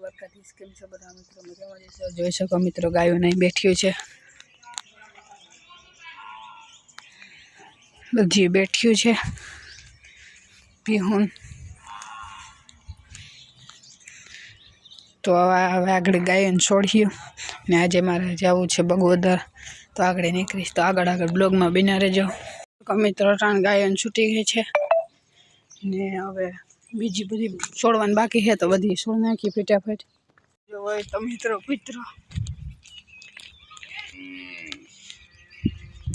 દ્વારકાધીશ કેમ છો બધા મિત્રો મજામાં જશો જોઈ શકો મિત્રો ગાયો નહીં બેઠ્યું છે બધી બેઠ્યું છે પીહુન તો હવે આગળ ગાયોને છોડ્યું ને આજે મારે જવું છે બગોદર તો આગળ નીકળીશ તો આગળ બ્લોગમાં બિના રહેજો મિત્રો 3 ગાયોને છૂટી ગઈ છે ને હવે બીજી બધી છોડવાની બાકી છે તો બધી છોડ નાખી ફટાફટ જો હોય તો મિત્રો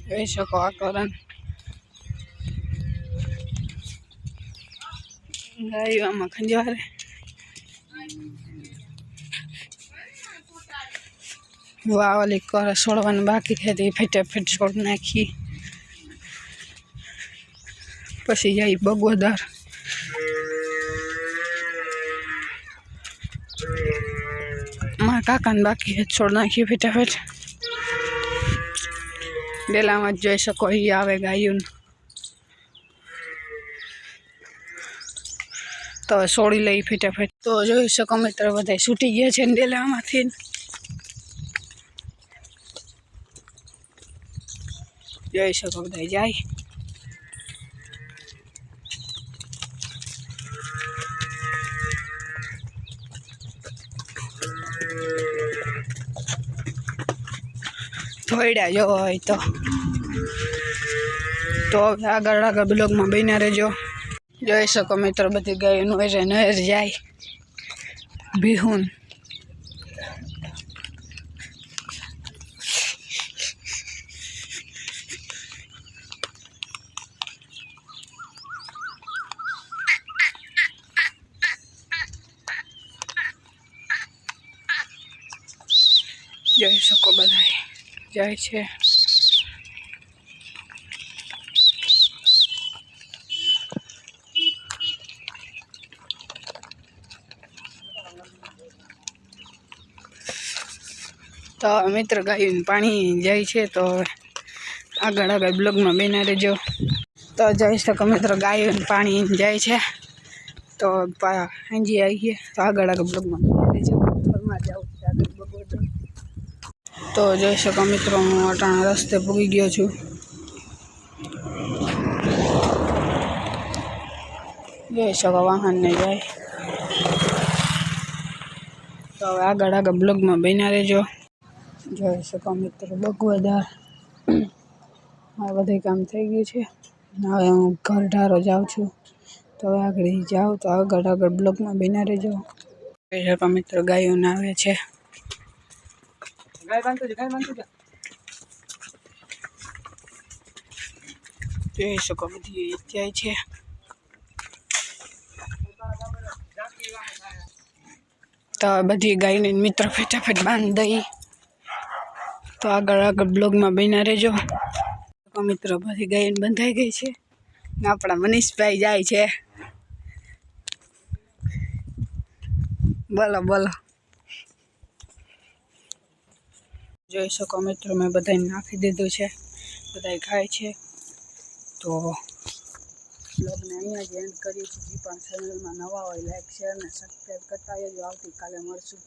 જોઈ શકો આ કરણ ગાયો આમાં ખંજવારે વાવલી કર છોડવાનું બાકી છે તે ફટાફટ છોડ નાખી પછી જાય બગોદર મારા કાકાને બાકી છે છોડ નાખી ફટાફટ ડેલામાં જોઈ શકો અહીં આવે ગાયું તો છોડી લઈ ફટાફટ તો જોઈ શકો મિત્રો બધા છૂટી ગયા છે ડેલામાંથી જોઈ શકો બધા જાય થોડા જો હોય તો આગળ બ્લોગમાં બન્યા રહેજો જોઈ શકો મિત્રો બધી ગાયો નહેર જાય બિહુન જોઈ શકો બધા જાય છે તો મિત્ર ગાયું પાણી જાય છે તો આગળ બ્લોગમાં બના રહેજો તો જોઈ શકો મિત્રો ગાયું પાણી જાય છે તો હાંજી આવીએ તો આગળ બ્લોગમાં બના રહેજો ઘરમાં જાઉં છે આગળ બગોદર તો જોઈ શકો મિત્રો હું અટાણા રસ્તે પૂગી ગયો છું જોઈ શકો વાહન ને જાય તો હવે આગળ બ્લોગમાં બન્યા રહેજો જોઈ શકો મિત્રો બગોદર આ બધું કામ થઈ ગયું છે હવે હું ઘર ઢારો જાઉં છું તો હવે આગળ જાઉં તો આગળ બ્લોગમાં બન્યા રહેજો જોઈ શકો મિત્રો ગાયો ના આવે છે જોઈ શકો બધી જાય છે તો બધી ગાયને મિત્ર ફટાફટ બાંધી દઈ તો આગળ બ્લોગમાં બન્યા રહેજો મિત્રો બધી ગાયને બંધાઈ ગઈ છે ને આપણા મનીષભાઈ જાય છે બોલો બોલો જોઈ શકો મિત્રો મેં બધાને નાખી દીધું છે બધા ખાય છે તો બ્લોગને અહીંયા જ એન્ડ કરીએ છીએ જે પણ ચેનલમાં નવા હોય લાઈક શેર ને સબસ્ક્રાઈબ કરતા રહેજો આવતીકાલે મળશું